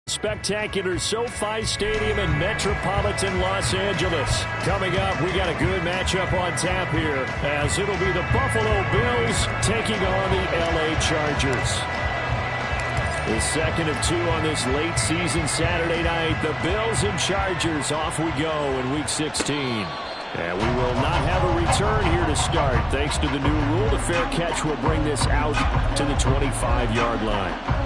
Spectacular SoFi Stadium in metropolitan Los Angeles. Coming up, we got a good matchup on tap here, as it'll be the Buffalo Bills taking on the LA Chargers. The second of two on this late season Saturday night. The Bills and Chargers, off we go in Week 16. And we will not have a return here to start. Thanks to the new rule, the fair catch will bring this out to the 25-yard line.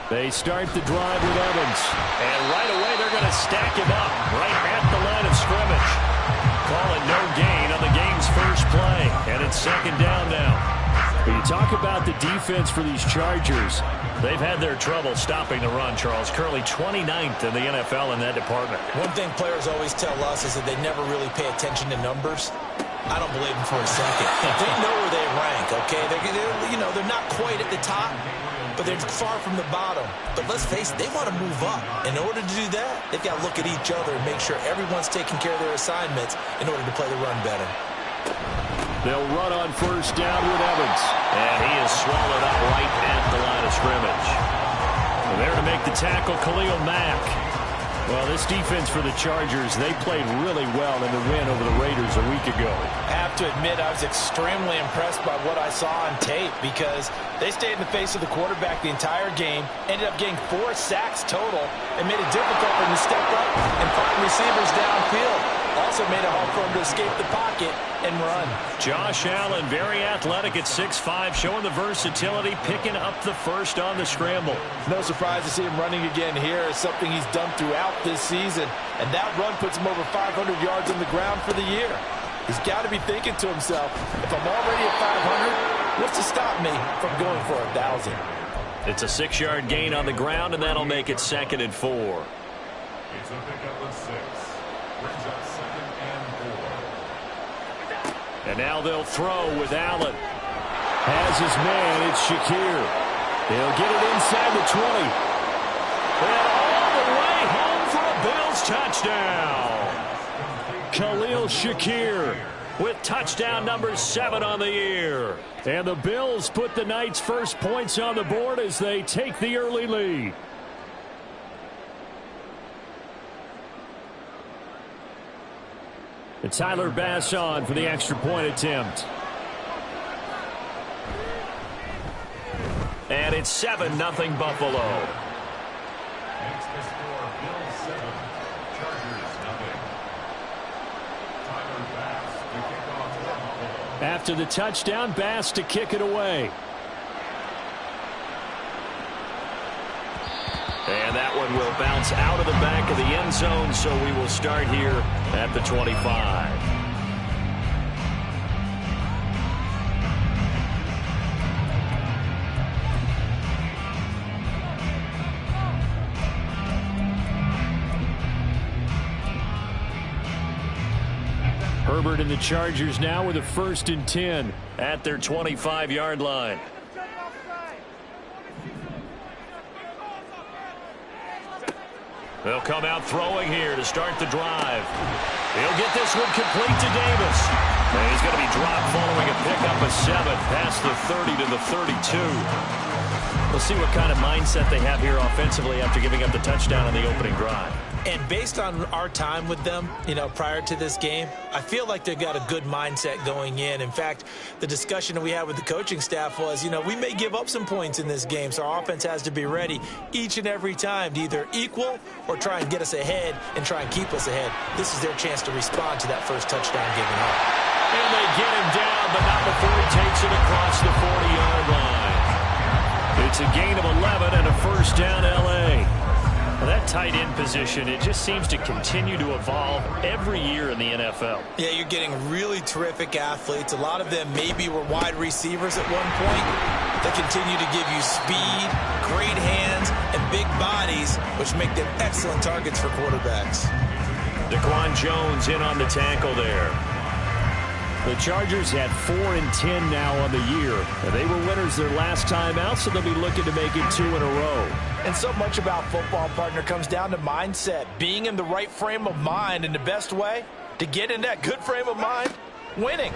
They start the drive with Evans. And right away, they're going to stack him up right at the line of scrimmage. Call it no gain on the game's first play. And it's second down now. When you talk about the defense for these Chargers, they've had their trouble stopping the run, Charles. Currently 29th in the NFL in that department. One thing players always tell us is that they never really pay attention to numbers. I don't believe them for a second. They know where they rank, okay? They're not quite at the top, but they're far from the bottom. But let's face it, they want to move up. In order to do that, they've got to look at each other and make sure everyone's taking care of their assignments in order to play the run better. They'll run on first down with Evans. And he is swallowed up right at the line of scrimmage. And there to make the tackle, Khalil Mack. Well, this defense for the Chargers, they played really well in the win over the Raiders a week ago. I have to admit, I was extremely impressed by what I saw on tape, because they stayed in the face of the quarterback the entire game, ended up getting 4 sacks total, and made it difficult for him to step up and find receivers downfield. Also made it hard for him to escape the pocket and run. Josh Allen, very athletic at 6'5", showing the versatility, picking up the first on the scramble. No surprise to see him running again here. It's something he's done throughout this season. And that run puts him over 500 yards on the ground for the year. He's got to be thinking to himself, if I'm already at 500, what's to stop me from going for 1,000? It's a 6-yard gain on the ground, and that'll make it 2nd and 4. It's a pickup of 6. Brings up 2nd and 4. And now they'll throw with Allen. Has his man, it's Shakir. He'll get it inside the 20. And all the way home for a Bills touchdown. Khalil Shakir with touchdown number 7 on the year. And the Bills put the Knights' first points on the board as they take the early lead. And Tyler Bass on for the extra point attempt. And it's 7-0 Buffalo. Makes the score Bills 7, Chargers 0. Tyler Bass to kick off for Buffalo. After the touchdown, Bass to kick it away. And that one will bounce out of the back of the end zone, so we will start here at the 25. Herbert and the Chargers now with a 1st and 10 at their 25-yard line. They'll come out throwing here to start the drive. He'll get this one complete to Davis. And he's going to be dropped following a pickup of 7 past the 30 to the 32. We'll see what kind of mindset they have here offensively after giving up the touchdown on the opening drive. And based on our time with them, prior to this game, I feel like they've got a good mindset going in. In fact, the discussion that we had with the coaching staff was, we may give up some points in this game, so our offense has to be ready each and every time to either equal or try and get us ahead and try and keep us ahead. This is their chance to respond to that first touchdown given up. And they get him down, but not before he takes it across the 40-yard line. It's a gain of 11 and a first down, L.A. Well, that tight end position, it just seems to continue to evolve every year in the NFL. Yeah, you're getting really terrific athletes. A lot of them maybe were wide receivers at one point. They continue to give you speed, great hands, and big bodies, which make them excellent targets for quarterbacks. Daquan Jones in on the tackle there. The Chargers had 4-10 now on the year. They were winners their last time out, so they'll be looking to make it 2 in a row. And so much about football, partner, comes down to mindset. Being in the right frame of mind, and the best way to get in that good frame of mind, winning.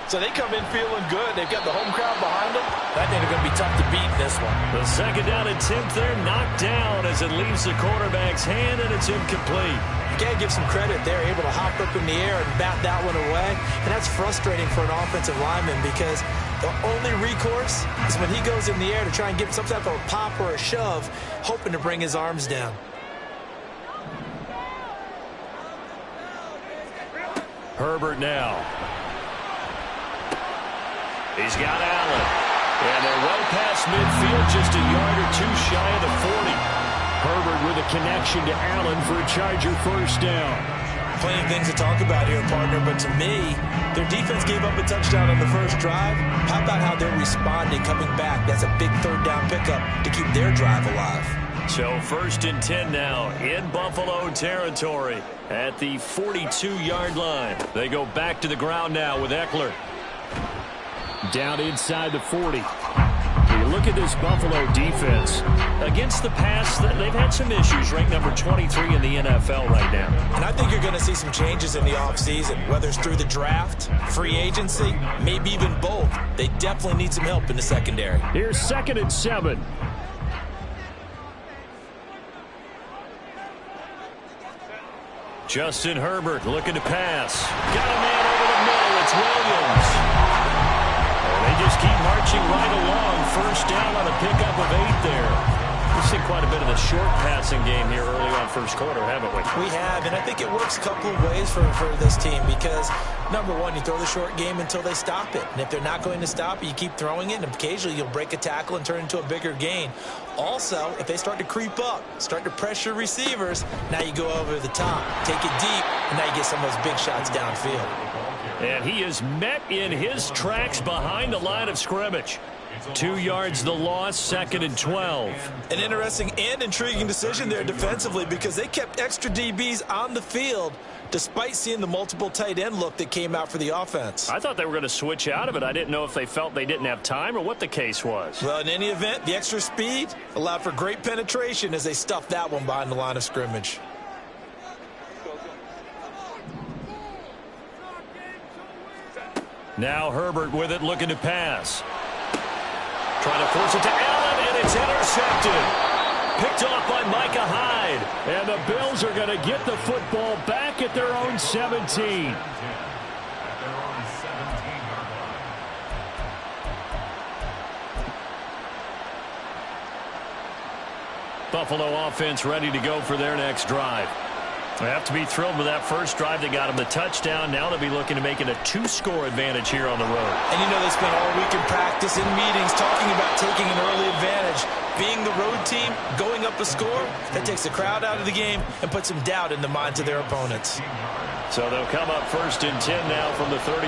So they come in feeling good. They've got the home crowd behind them. I think they're going to be tough to beat in this one. The second down attempt there knocked down as it leaves the quarterback's hand, and it's incomplete. You got to give some credit. They're able to hop up in the air and bat that one away. And that's frustrating for an offensive lineman because the only recourse is when he goes in the air to try and get some type of a pop or a shove, hoping to bring his arms down. Herbert now. He's got Allen. And they're well past midfield, just a yard or two shy of the 40. Herbert with a connection to Allen for a Charger first down. Plenty of things to talk about here, partner, but to me, their defense gave up a touchdown on the first drive. How about how they're responding, coming back? That's a big third down pickup to keep their drive alive. So 1st and 10 now in Buffalo territory at the 42-yard line. They go back to the ground now with Eckler. Down inside the 40. You look at this Buffalo defense. Against the pass, they've had some issues. Ranked number 23 in the NFL right now. And I think you're going to see some changes in the offseason, whether it's through the draft, free agency, maybe even both. They definitely need some help in the secondary. Here's 2nd and 7. Justin Herbert looking to pass. Got a man over the middle. It's Williams. They just keep marching right along. First down on a pickup of 8 there. We've seen quite a bit of the short passing game here early on first quarter, haven't we? We have, and I think it works a couple of ways for this team because, number one, you throw the short game until they stop it. And if they're not going to stop it, you keep throwing it, and occasionally you'll break a tackle and turn into a bigger gain. Also, if they start to creep up, start to pressure receivers, now you go over the top, take it deep, and now you get some of those big shots downfield. And he is met in his tracks behind the line of scrimmage. 2 yards the loss, 2nd and 12. An interesting and intriguing decision there defensively because they kept extra DBs on the field despite seeing the multiple tight end look that came out for the offense. I thought they were going to switch out of it. I didn't know if they felt they didn't have time or what the case was. Well, in any event, the extra speed allowed for great penetration as they stuffed that one behind the line of scrimmage. Now Herbert with it, looking to pass. Trying to force it to Allen, and it's intercepted. Picked off by Micah Hyde. And the Bills are going to get the football back at their own 17. Buffalo offense ready to go for their next drive. They have to be thrilled with that first drive. They got them the touchdown. Now they'll be looking to make it a 2-score advantage here on the road. And you know they spent all week in practice, in meetings, talking about taking an early advantage. Being the road team, going up a score, that takes the crowd out of the game and puts some doubt in the minds of their opponents. So they'll come up 1st and 10 now from the 33.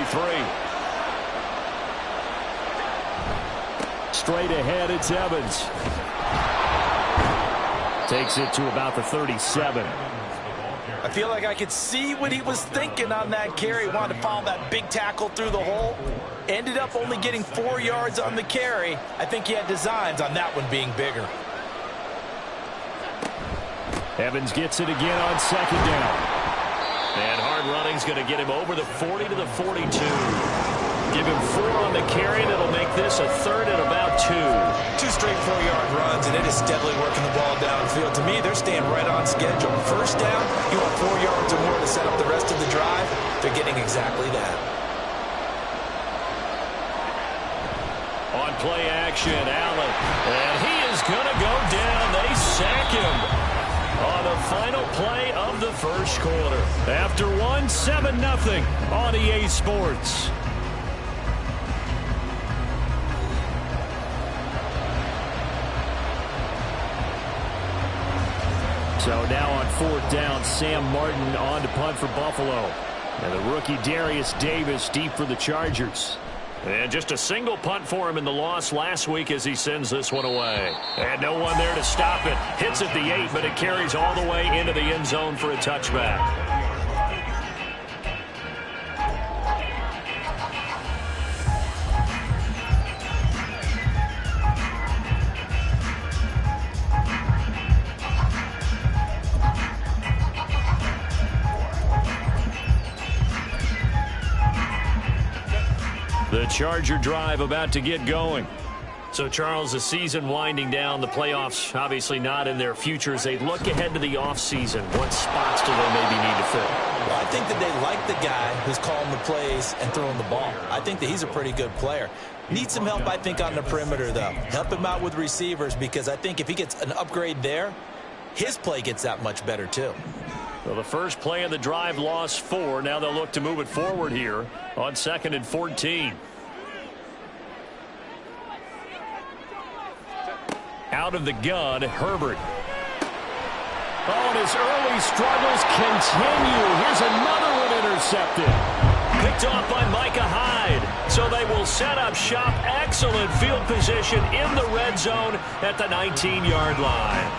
Straight ahead, it's Evans. Takes it to about the 37. I feel like I could see what he was thinking on that carry. Wanted to follow that big tackle through the hole. Ended up only getting 4 yards on the carry. I think he had designs on that one being bigger. Evans gets it again on 2nd down. And hard running's going to get him over the 40 to the 42. Give him 4 on the carry. That'll make this a third and about 2. 2 straight 4-yard runs, and it is steadily working the ball downfield. To me, they're staying right on schedule. First down, you want 4 yards or more to set up the rest of the drive. They're getting exactly that. On play action, Allen. And he is going to go down. They sack him on the final play of the first quarter. After 7-0 on EA Sports. So now on 4th down, Sam Martin on to punt for Buffalo. And the rookie Darius Davis deep for the Chargers. And just a single punt for him in the loss last week as he sends this one away. And no one there to stop it. Hits at the 8, but it carries all the way into the end zone for a touchback. The Charger drive about to get going. So, Charles, the season winding down, the playoffs obviously not in their future. As they look ahead to the offseason, what spots do they maybe need to fill? Well, I think that they like the guy who's calling the plays and throwing the ball. I think that he's a pretty good player. Needs some help, I think, on the perimeter, though. Help him out with receivers, because I think if he gets an upgrade there, his play gets that much better, too. Well, the first play of the drive lost 4. Now they'll look to move it forward here on 2nd and 14. Out of the gun, Herbert. Oh, and his early struggles continue. Here's another one intercepted. Picked off by Micah Hyde. So they will set up shop. Excellent field position in the red zone at the 19-yard line.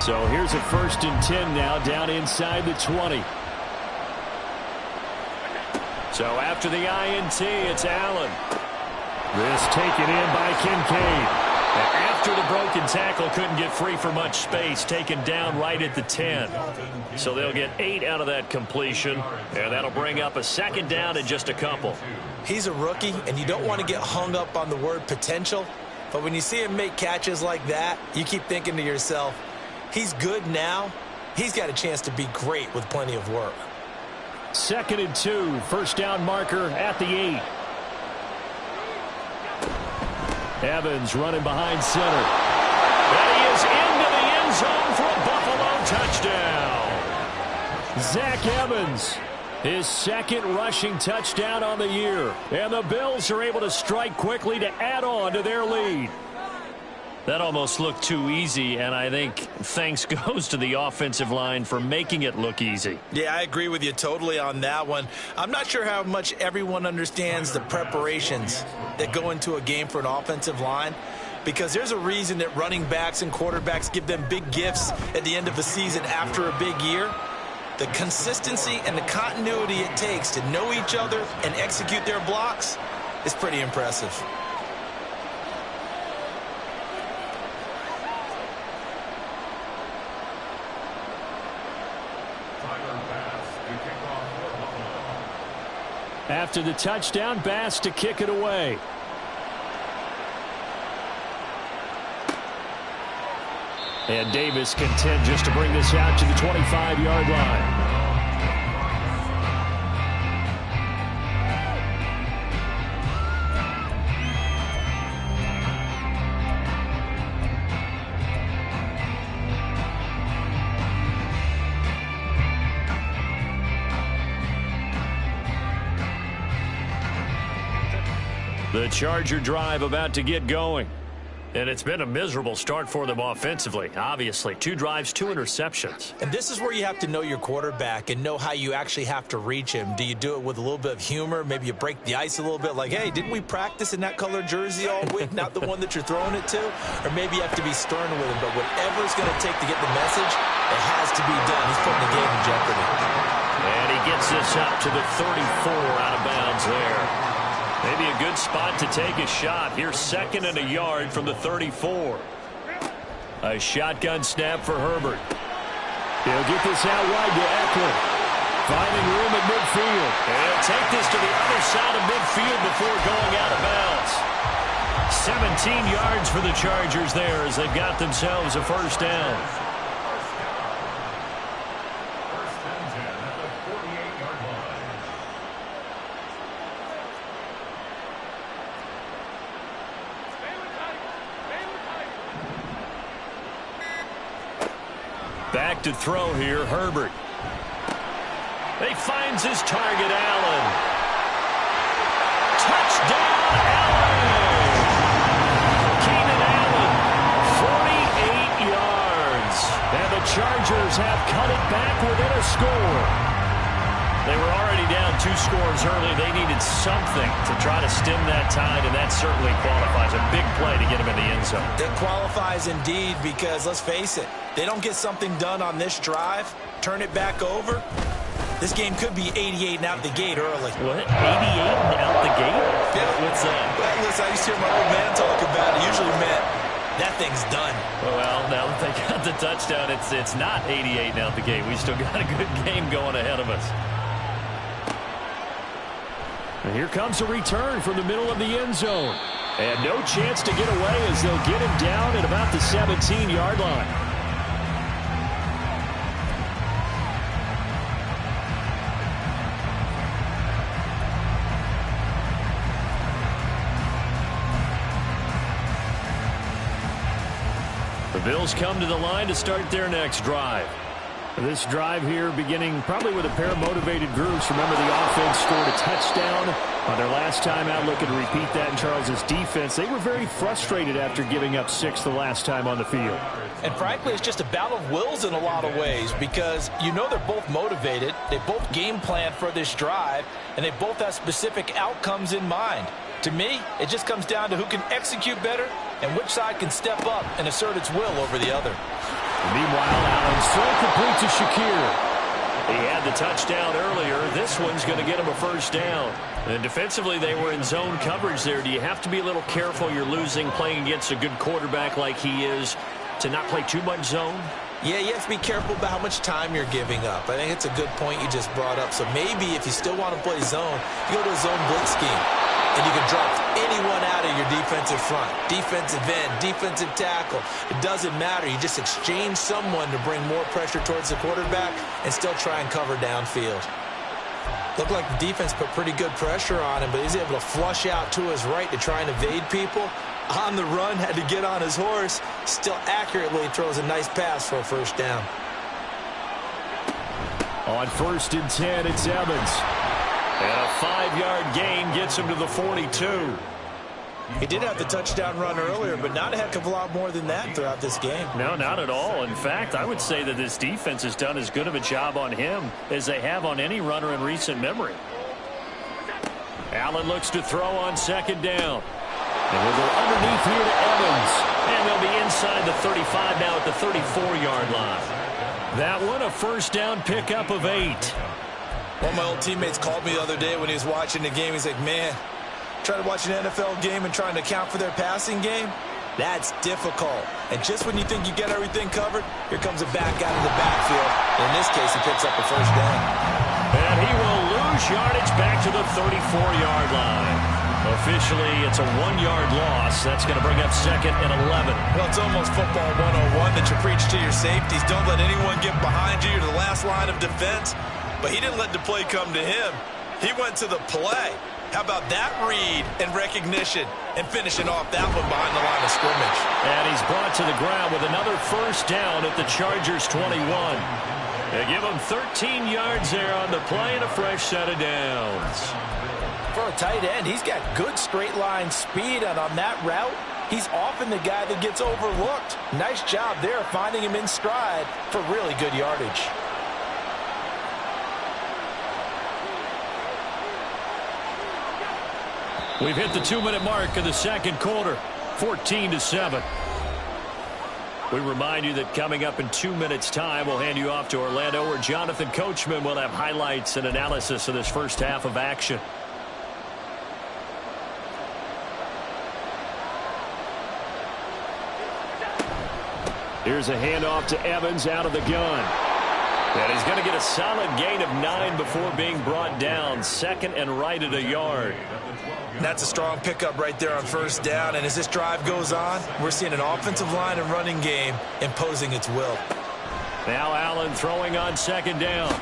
So here's a 1st and 10 now, down inside the 20. So after the INT, it's Allen. This taken in by Kincaid. And after the broken tackle, couldn't get free for much space, taken down right at the 10. So they'll get 8 out of that completion, and that'll bring up a 2nd down and just a couple. He's a rookie, and you don't want to get hung up on the word potential, but when you see him make catches like that, you keep thinking to yourself, he's good now. He's got a chance to be great with plenty of work. 2nd and 2, 1st down marker at the 8. Evans running behind center. And he is into the end zone for a Buffalo touchdown. Zach Evans, his 2nd rushing touchdown on the year. And the Bills are able to strike quickly to add on to their lead. That almost looked too easy, and I think thanks goes to the offensive line for making it look easy. Yeah, I agree with you totally on that one. I'm not sure how much everyone understands the preparations that go into a game for an offensive line, because there's a reason that running backs and quarterbacks give them big gifts at the end of the season after a big year. The consistency and the continuity it takes to know each other and execute their blocks is pretty impressive. After the touchdown, Bass to kick it away. And Davis content just to bring this out to the 25-yard line. The Charger drive about to get going. And it's been a miserable start for them offensively, obviously. 2 drives, 2 interceptions. And this is where you have to know your quarterback and know how you actually have to reach him. Do you do it with a little bit of humor? Maybe you break the ice a little bit, like, hey, didn't we practice in that color jersey all week, not the one that you're throwing it to? Or maybe you have to be stern with him. But whatever it's going to take to get the message, it has to be done. He's putting the game in jeopardy. And he gets this up to the 34 out of bounds there. Maybe a good spot to take a shot. Here's 2nd and a yard from the 34. A shotgun snap for Herbert. He'll get this out wide to Eckler. Finding room at midfield. And he'll take this to the other side of midfield before going out of bounds. 17 yards for the Chargers there as they've got themselves a first down. First and 10 at the 48-yard line. Back to throw here, Herbert. He finds his target, Allen. Touchdown, Allen! Keenan Allen, 48 yards. And the Chargers have cut it back within a score. They were already down 2 scores early. They needed something to try to stem that tide, and that certainly qualifies. A big play to get him in the end zone. It qualifies indeed because, let's face it, they don't get something done on this drive, turn it back over. This game could be 88 and out the gate early. What? 88 and out the gate? Yeah. What's that? Well, listen, I used to hear my old man talk about it. Usually meant that thing's done. Well, now that they got the touchdown, it's not 88 and out the gate. We still got a good game going ahead of us. And here comes a return from the middle of the end zone. And no chance to get away as they'll get him down at about the 17-yard line. The Bills come to the line to start their next drive. This drive here beginning probably with a pair of motivated groups. Remember, the offense scored a touchdown on their last time out. Looking to repeat that in Charles's defense. They were very frustrated after giving up 6 the last time on the field. And frankly, it's just a battle of wills in a lot of ways because you know they're both motivated. They both game plan for this drive, and they both have specific outcomes in mind. To me, it just comes down to who can execute better and which side can step up and assert its will over the other. Meanwhile, Allen's throw complete to Shakir. He had the touchdown earlier. This one's going to get him a first down. And defensively, they were in zone coverage there. Do you have to be a little careful? You're losing playing against a good quarterback like he is to not play too much zone? Yeah, you have to be careful about how much time you're giving up. I think it's a good point you just brought up. So maybe if you still want to play zone, you go to a zone blitz scheme. And you can drop anyone out of your defensive front, defensive end, defensive tackle. It doesn't matter. You just exchange someone to bring more pressure towards the quarterback and still try and cover downfield. Looked like the defense put pretty good pressure on him, but he's able to flush out to his right to try and evade people. On the run, had to get on his horse. Still accurately throws a nice pass for a first down. On 1st and 10, it's Evans. And a 5-yard gain gets him to the 42. He did have the touchdown run earlier, but not a heck of a lot more than that throughout this game. No, not at all. In fact, I would say that this defense has done as good of a job on him as they have on any runner in recent memory. Allen looks to throw on 2nd down. And we'll go underneath here to Evans. And they'll be inside the 35 now at the 34-yard line. That one a first down pickup of 8. One of my old teammates called me the other day when he was watching the game. He's like, man, trying to watch an NFL game and trying to account for their passing game, that's difficult. And just when you think you get everything covered, here comes a back out of the backfield. In this case, he picks up a first down. And he will lose yardage back to the 34-yard line. Officially, it's a 1-yard loss. That's going to bring up 2nd and 11. Well, it's almost football 101 that you preach to your safeties. Don't let anyone get behind you. You're the last line of defense. But he didn't let the play come to him. He went to the play. How about that read and recognition and finishing off that one behind the line of scrimmage? And he's brought to the ground with another first down at the Chargers 21. They give him 13 yards there on the play and a fresh set of downs. For a tight end, he's got good straight line speed, and on that route, he's often the guy that gets overlooked. Nice job there finding him in stride for really good yardage. We've hit the 2-minute mark of the second quarter, 14-7. We remind you that coming up in 2 minutes' time, we'll hand you off to Orlando, where Jonathan Coachman will have highlights and analysis of this first half of action. Here's a handoff to Evans out of the gun. And he's going to get a solid gain of 9 before being brought down. Second and right at a yard. That's a strong pickup right there on first down. And as this drive goes on, we're seeing an offensive line and running game imposing its will. Now Allen throwing on second down.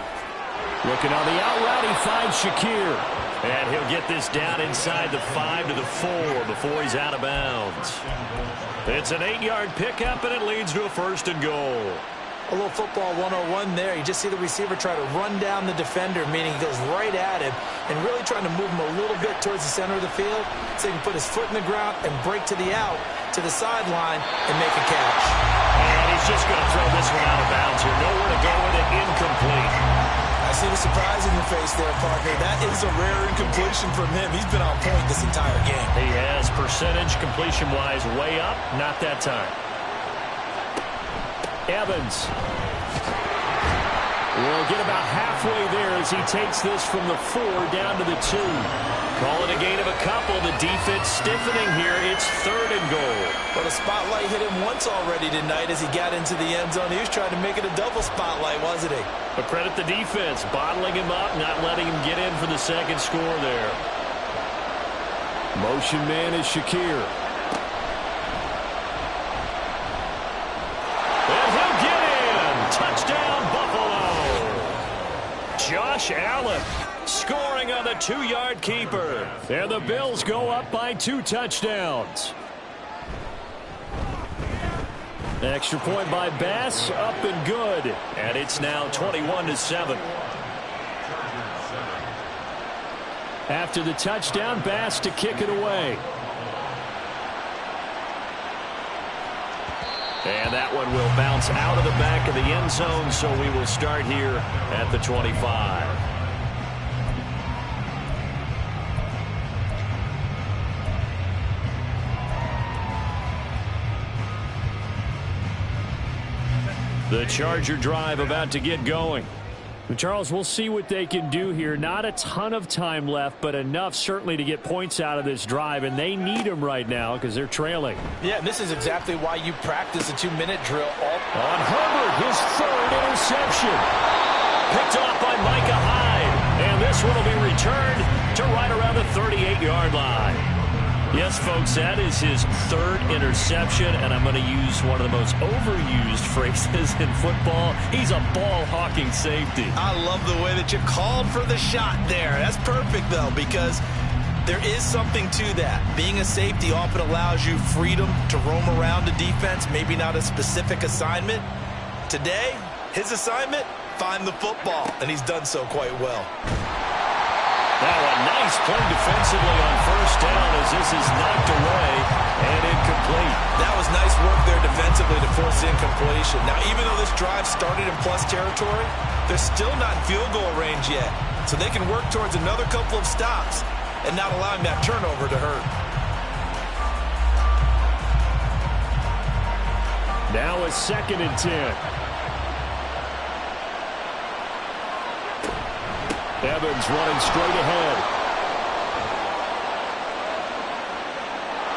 Looking on the out route, he finds Shakir. And he'll get this down inside the 5 to the 4 before he's out of bounds. It's an 8-yard pickup, and it leads to a first and goal. A little football 101 there. You just see the receiver try to run down the defender, meaning he goes right at him and really trying to move him a little bit towards the center of the field so he can put his foot in the ground and break to the out, to the sideline, and make a catch. And he's just going to throw this one out of bounds here. Nowhere to go with it. Incomplete. I see the surprise in your face there, partner. That is a rare incompletion from him. He's been on point this entire game. He has percentage completion-wise way up. Not that time. Evans will get about halfway there as he takes this from the 4 down to the 2. Call it a gain of a couple. The defense stiffening here. It's third and goal. But a spotlight hit him once already tonight as he got into the end zone. He was trying to make it a double spotlight, wasn't he? But credit the defense, bottling him up, not letting him get in for the second score there. Motion man is Shakir. And he'll get in. Touchdown, Buffalo. Josh Allen scoring on the 2-yard keeper. And the Bills go up by 2 touchdowns. Extra point by Bass, up and good. And it's now 21-7. After the touchdown, Bass to kick it away. And that one will bounce out of the back of the end zone, so we will start here at the 25. The Charger drive about to get going. Charles, we'll see what they can do here. Not a ton of time left, but enough certainly to get points out of this drive, and they need them right now because they're trailing. Yeah, and this is exactly why you practice a 2-minute drill. On Herbert, his 3rd interception. Picked off by Micah Hyde, and this one will be returned to right around the 38-yard line. Yes, folks, that is his 3rd interception, and I'm going to use one of the most overused phrases in football. He's a ball-hawking safety. I love the way that you called for the shot there. That's perfect, though, because there is something to that. Being a safety often allows you freedom to roam around a defense, maybe not a specific assignment. Today, his assignment, find the football, and he's done so quite well. Now a nice play defensively on first down as this is knocked away and incomplete. That was nice work there defensively to force incompletion. Now, even though this drive started in plus territory, they're still not in field goal range yet. So they can work towards another couple of stops and not allowing that turnover to hurt. Now a 2nd and 10. Evans running straight ahead.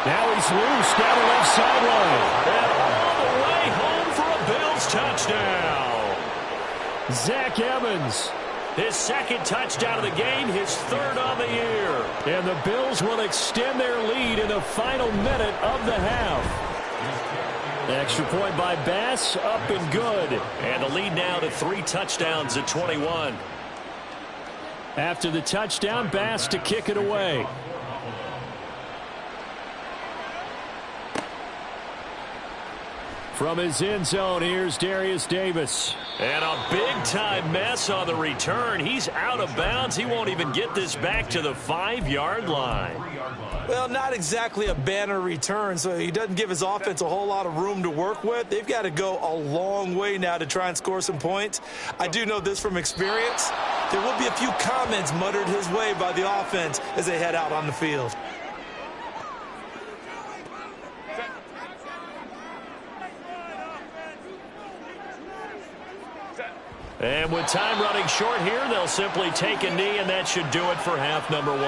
Now he's loose down the left sideline. And all the way home for a Bills touchdown. Zach Evans. His 2nd touchdown of the game, his 3rd on the year. And the Bills will extend their lead in the final minute of the half. Extra point by Bass, up and good. And the lead now to 3 touchdowns at 21. After the touchdown, Bass to kick it away. From his end zone, here's Darius Davis. And a big-time mess on the return. He's out of bounds. He won't even get this back to the 5-yard line. Well, not exactly a banner return, so he doesn't give his offense a whole lot of room to work with. They've got to go a long way now to try and score some points. I do know this from experience. There will be a few comments muttered his way by the offense as they head out on the field. And with time running short here, they'll simply take a knee, and that should do it for half number 1.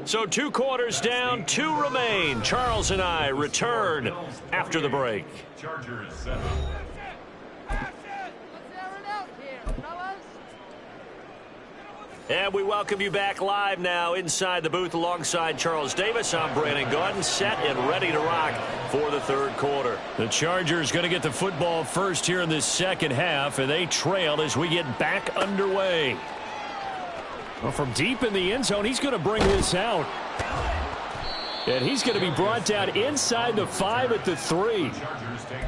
So 2 quarters down, 2 remain. Charles and I return after the break. Chargers 7. And we welcome you back live now inside the booth alongside Charles Davis. I'm Brandon Gaudin, set and ready to rock for the 3rd quarter. The Chargers going to get the football first here in this second half, and they trail as we get back underway. Well, from deep in the end zone, he's going to bring this out. And he's going to be brought down inside the 5 at the 3.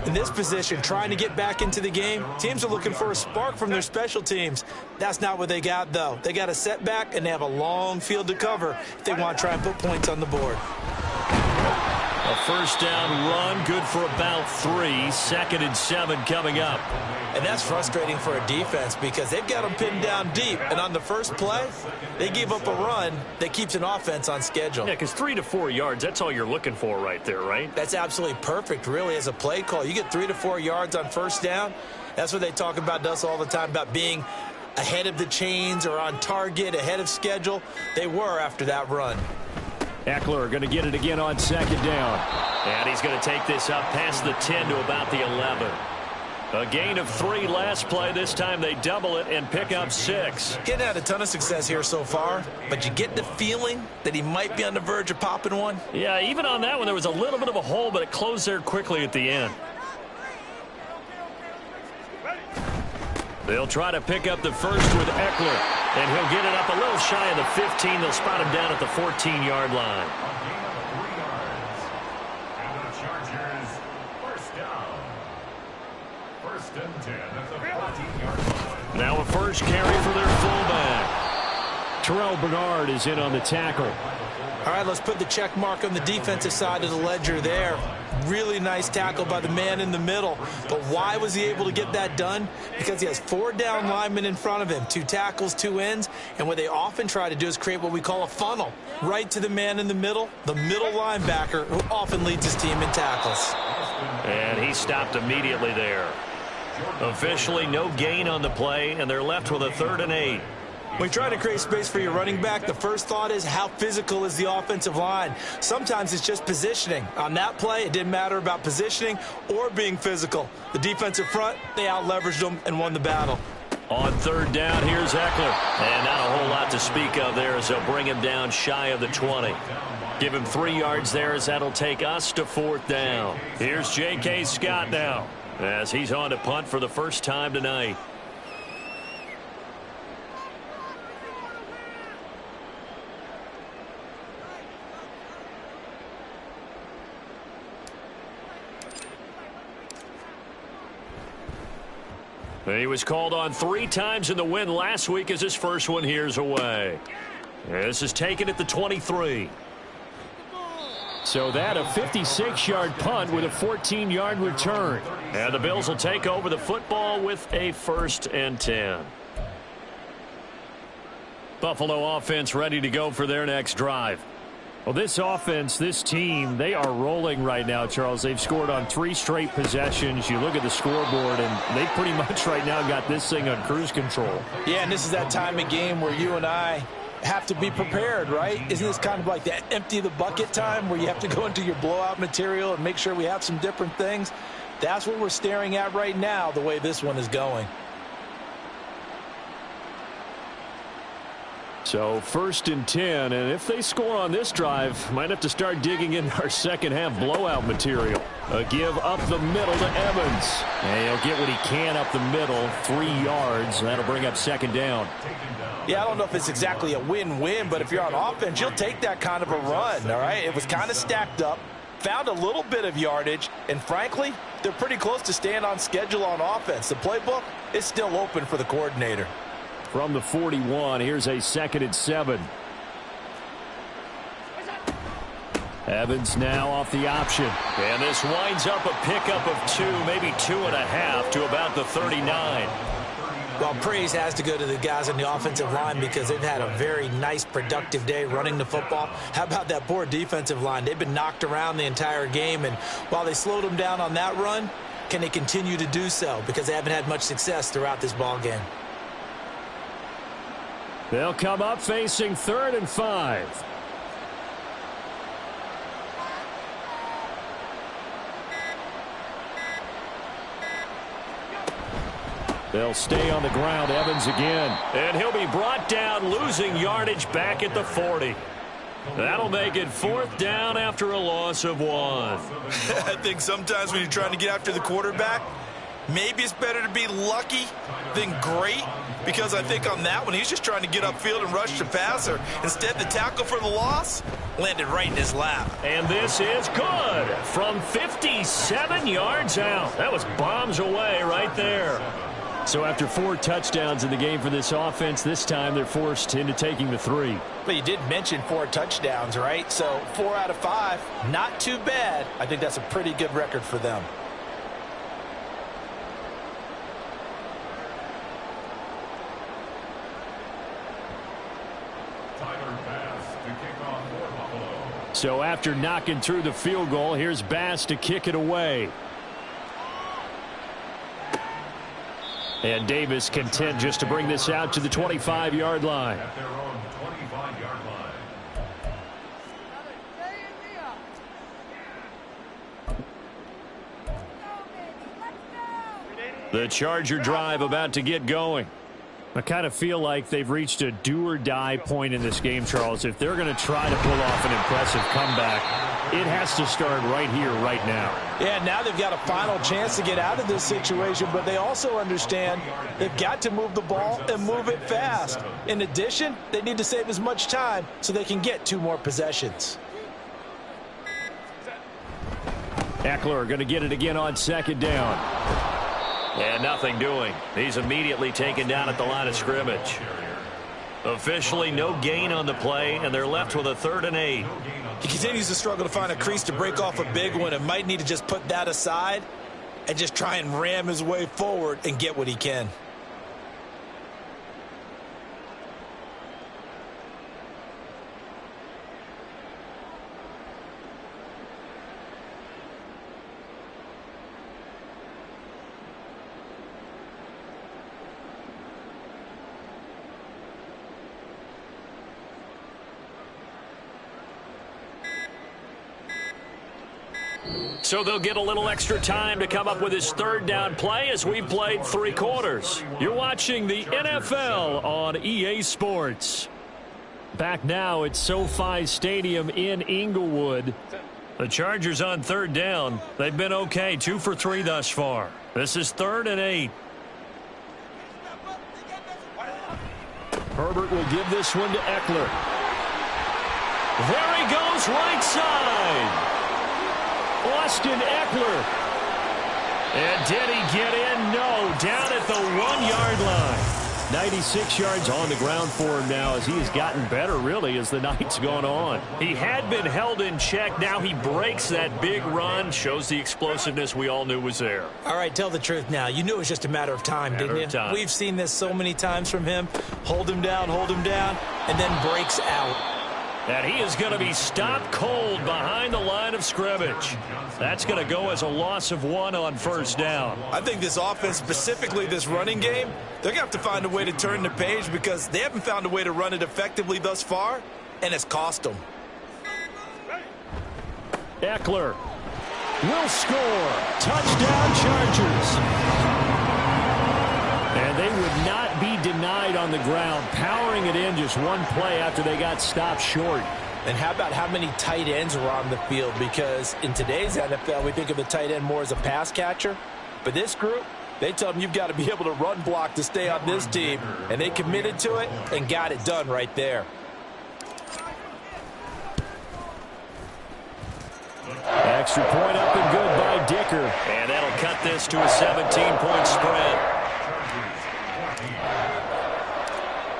In this position, trying to get back into the game, teams are looking for a spark from their special teams. That's not what they got, though. They got a setback, and they have a long field to cover if they want to try and put points on the board. A first down run, good for about 3. 2nd and 7 coming up. And that's frustrating for a defense because they've got them pinned down deep. And on the first play, they gave up a run that keeps an offense on schedule. Yeah, because 3 to 4 yards, that's all you're looking for right there, right? That's absolutely perfect, really, as a play call. You get 3 to 4 yards on first down. That's what they talk about us all the time, about being ahead of the chains or on target, ahead of schedule. They were after that run. Eckler going to get it again on 2nd down. And he's going to take this up past the 10 to about the 11. A gain of 3 last play. This time they double it and pick up 6. Getting had a ton of success here so far, but you get the feeling that he might be on the verge of popping one. Yeah, even on that one, there was a little bit of a hole, but it closed there quickly at the end. They'll try to pick up the first with Eckler, and he'll get it up a little shy of the 15. They'll spot him down at the 14-yard line. And the Chargers, first down. 1st and 10 at the 14-yard line. Now a first carry for their fullback. Terrell Bernard is in on the tackle. All right, let's put the check mark on the defensive side of the ledger there. Really nice tackle by the man in the middle. But why was he able to get that done? Because he has 4 down linemen in front of him, 2 tackles, 2 ends. And what they often try to do is create what we call a funnel. Right to the man in the middle, the middle linebacker, who often leads his team in tackles. And he stopped immediately there. Officially no gain on the play, and they're left with a 3rd and 8. When you're trying to create space for your running back, the first thought is how physical is the offensive line. Sometimes it's just positioning. On that play, it didn't matter about positioning or being physical. The defensive front, they out-leveraged them and won the battle. On 3rd down, here's Eckler. And not a whole lot to speak of there as they'll bring him down shy of the 20. Give him 3 yards there as that'll take us to 4th down. Here's J.K. Scott now, as he's on to punt for the first time tonight. He was called on 3 times in the win last week as his first one here's away. This is taken at the 23. So that a 56-yard punt with a 14-yard return. And the Bills will take over the football with a 1st and 10. Buffalo offense ready to go for their next drive. Well, this offense, this team, they are rolling right now, Charles. They've scored on 3 straight possessions. You look at the scoreboard, and they pretty much right now got this thing on cruise control. Yeah, and this is that time of game where you and I have to be prepared, right? Isn't this kind of like that empty the bucket time where you have to go into your blowout material and make sure we have some different things? That's what we're staring at right now, the way this one is going. So 1st and 10, and if they score on this drive, might have to start digging in our second half blowout material. A give up the middle to Evans. And he'll get what he can up the middle, 3 yards. That'll bring up 2nd down. Yeah, I don't know if it's exactly a win-win, but if you're on offense, you'll take that kind of a run, all right? It was kind of stacked up, found a little bit of yardage, and frankly, they're pretty close to staying on schedule on offense. The playbook is still open for the coordinator. From the 41, here's a 2nd and 7. Evans now off the option. And this winds up a pickup of 2, maybe 2.5 to about the 39. Well, praise has to go to the guys on the offensive line because they've had a very nice, productive day running the football. How about that poor defensive line? They've been knocked around the entire game, and while they slowed them down on that run, can they continue to do so? Because they haven't had much success throughout this ball game. They'll come up facing 3rd and 5. They'll stay on the ground. Evans again. And he'll be brought down, losing yardage back at the 40. That'll make it 4th down after a loss of 1. I think sometimes when you're trying to get after the quarterback, maybe it's better to be lucky than great, because I think on that one, he's just trying to get upfield and rush the passer. Instead, the tackle for the loss landed right in his lap. And this is good from 57 yards out. That was bombs away right there. So after 4 touchdowns in the game for this offense, this time they're forced into taking the 3. But you did mention 4 touchdowns, right? So 4 out of 5, not too bad. I think that's a pretty good record for them. So after knocking through the field goal, here's Bass to kick it away. And Davis content just to bring this out to the 25-yard line. At their own 25-yard line. The Charger drive about to get going. I kind of feel like they've reached a do-or-die point in this game, Charles. If they're going to try to pull off an impressive comeback, it has to start right here, right now. Yeah, now they've got a final chance to get out of this situation, but they also understand they've got to move the ball and move it fast. In addition, they need to save as much time so they can get 2 more possessions. Eckler going to get it again on 2nd down. And nothing doing. He's immediately taken down at the line of scrimmage. Officially no gain on the play, and they're left with a 3rd and 8. He continues to struggle to find a crease to break off a big one and might need to just put that aside and just try and ram his way forward and get what he can. So they'll get a little extra time to come up with his 3rd down play as we've played 3 quarters. You're watching the NFL on EA Sports. Back now at SoFi Stadium in Inglewood. The Chargers on 3rd down. They've been okay, 2 for 3 thus far. This is 3rd and 8. Herbert will give this one to Eckler. There he goes, right side. Austin Eckler. And did he get in? No, down at the 1-yard line. 96 yards on the ground for him now as he has gotten better, really, as the night's gone on. He had been held in check. Now he breaks that big run. Shows the explosiveness we all knew was there. All right, tell the truth now. You knew it was just a matter of time, didn't you? We've seen this so many times from him. Hold him down, and then breaks out. And he is going to be stopped cold behind the line of scrimmage. That's going to go as a loss of 1 on 1st down. I think this offense, specifically this running game, they're going to have to find a way to turn the page because they haven't found a way to run it effectively thus far, and it's cost them. Eckler will score. Touchdown, Chargers. And they would not be denied on the ground, powering it in just one play after they got stopped short. And how about how many tight ends are on the field? Because in today's NFL, we think of the tight end more as a pass catcher. But this group, they tell them you've got to be able to run block to stay on this team. And they committed to it and got it done right there. Extra point up and good by Dicker. And that'll cut this to a 17-point spread.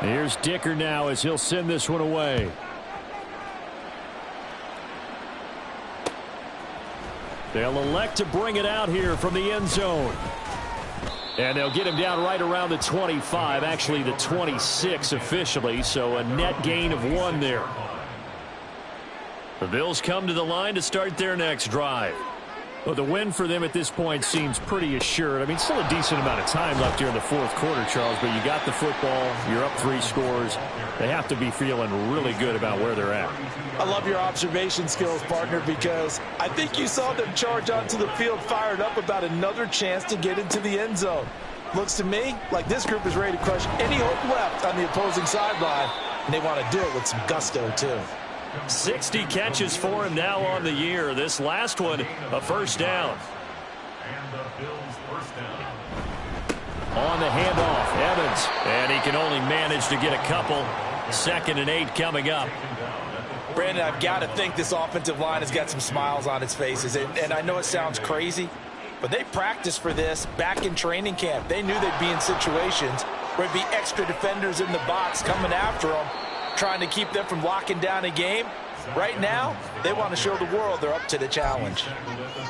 Here's Dicker now as he'll send this one away. They'll elect to bring it out here from the end zone. And they'll get him down right around the 25, actually the 26 officially, so a net gain of 1 there. The Bills come to the line to start their next drive. Well, the win for them at this point seems pretty assured. I mean, still a decent amount of time left here in the 4th quarter, Charles, but you got the football, you're up 3 scores. They have to be feeling really good about where they're at. I love your observation skills, partner, because I think you saw them charge onto the field fired up about another chance to get into the end zone. Looks to me like this group is ready to crush any hope left on the opposing sideline, and they want to do it with some gusto, too. 60 catches for him now on the year. This last one, a first down. And the Bills first down. On the handoff, Evans. And he can only manage to get a couple. 2nd and 8 coming up. Brandon, I've got to think this offensive line has got some smiles on its faces. And I know it sounds crazy, but they practiced for this back in training camp. They knew they'd be in situations where there'd be extra defenders in the box coming after them, trying to keep them from locking down a game. Right now, they want to show the world they're up to the challenge.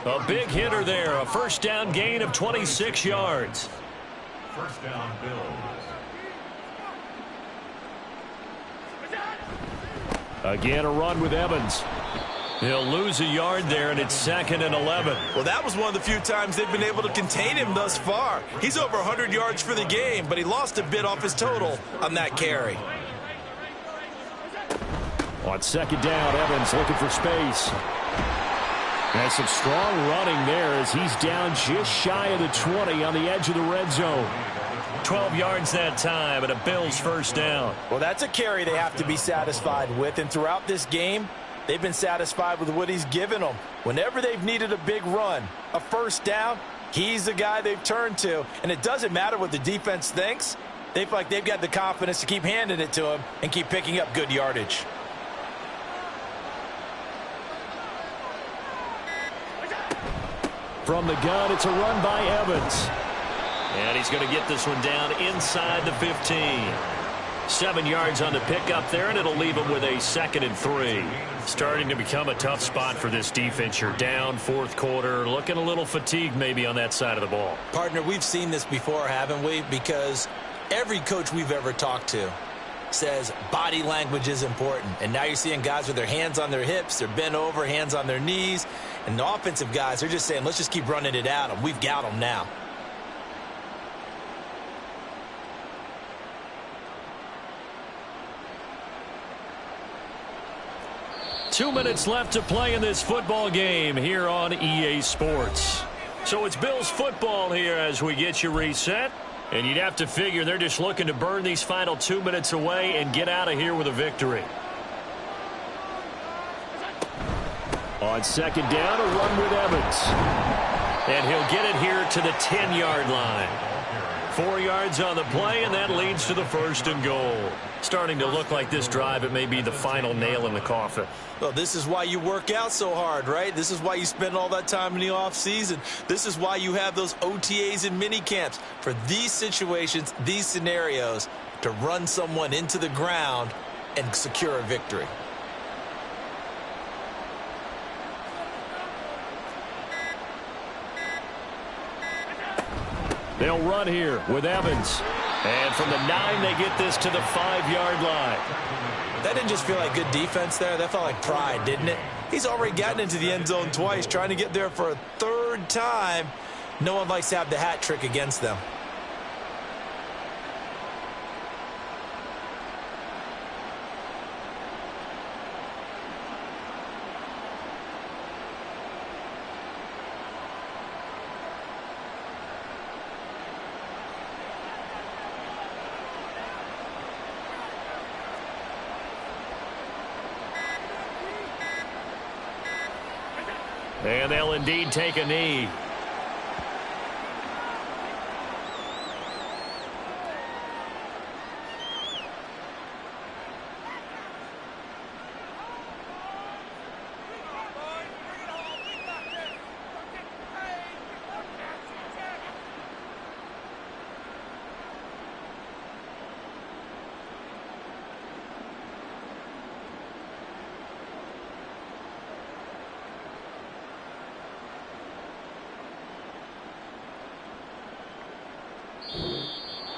A big hitter there, a first down gain of 26 yards. First down, Bills. Again, a run with Evans. He'll lose a yard there, and it's 2nd and 11. Well, that was one of the few times they've been able to contain him thus far. He's over 100 yards for the game, but he lost a bit off his total on that carry. On 2nd down, Evans looking for space. And some strong running there as he's down just shy of the 20 on the edge of the red zone. 12 yards that time and a Bills first down. Well, that's a carry they have to be satisfied with, and throughout this game, they've been satisfied with what he's given them. Whenever they've needed a big run, a first down, he's the guy they've turned to. And it doesn't matter what the defense thinks. They feel like they've got the confidence to keep handing it to him and keep picking up good yardage. From the gun, it's a run by Evans. And he's going to get this one down inside the 15. 7 yards on the pickup there, and it'll leave him with a 2nd and 3. Starting to become a tough spot for this defense. You're down 4th quarter, looking a little fatigued maybe on that side of the ball. Partner, we've seen this before, haven't we? Because every coach we've ever talked to says body language is important. And now you're seeing guys with their hands on their hips, they're bent over, hands on their knees. And the offensive guys, they're just saying, let's just keep running it at them. We've got them now. Two minutes left to play in this football game here on EA Sports. So it's Bills football here as we get you reset. And you'd have to figure they're just looking to burn these final 2 minutes away and get out of here with a victory. On 2nd down, a run with Evans. And he'll get it here to the 10-yard line. 4 yards on the play, and that leads to the 1st and goal. Starting to look like this drive, it may be the final nail in the coffin. Well, this is why you work out so hard, right? This is why you spend all that time in the offseason. This is why you have those OTAs and mini camps for these situations, these scenarios, to run someone into the ground and secure a victory. They'll run here with Evans. And from the 9, they get this to the 5-yard line. That didn't just feel like good defense there. That felt like pride, didn't it? He's already gotten into the end zone twice, trying to get there for a 3rd time. No one likes to have the hat trick against them. And they'll indeed take a knee.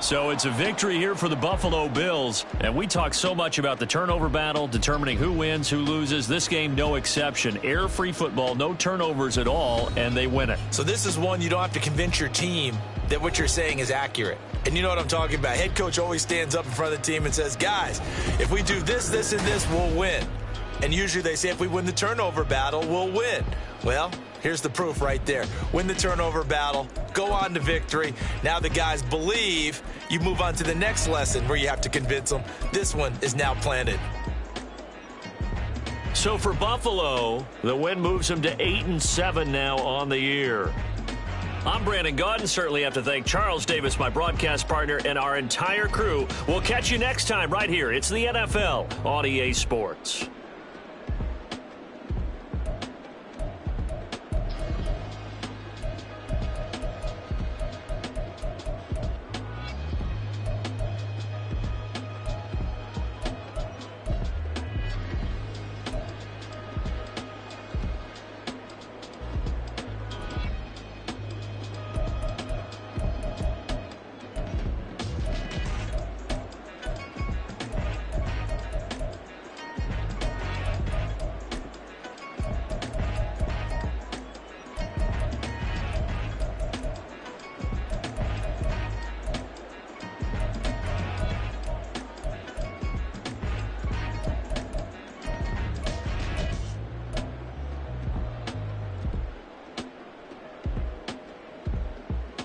So it's a victory here for the Buffalo Bills. And we talk so much about the turnover battle, determining who wins, who loses. This game, no exception. Error-free football, no turnovers at all, and they win it. So this is one you don't have to convince your team that what you're saying is accurate. And you know what I'm talking about. Head coach always stands up in front of the team and says, guys, if we do this, this, and this, we'll win. And usually they say if we win the turnover battle, we'll win. Well, here's the proof right there. Win the turnover battle, go on to victory. Now the guys believe. You move on to the next lesson where you have to convince them. This one is now planted. So for Buffalo, the win moves them to 8-7 now on the year. I'm Brandon Gaudin. Certainly have to thank Charles Davis, my broadcast partner, and our entire crew. We'll catch you next time right here. It's the NFL on EA Sports.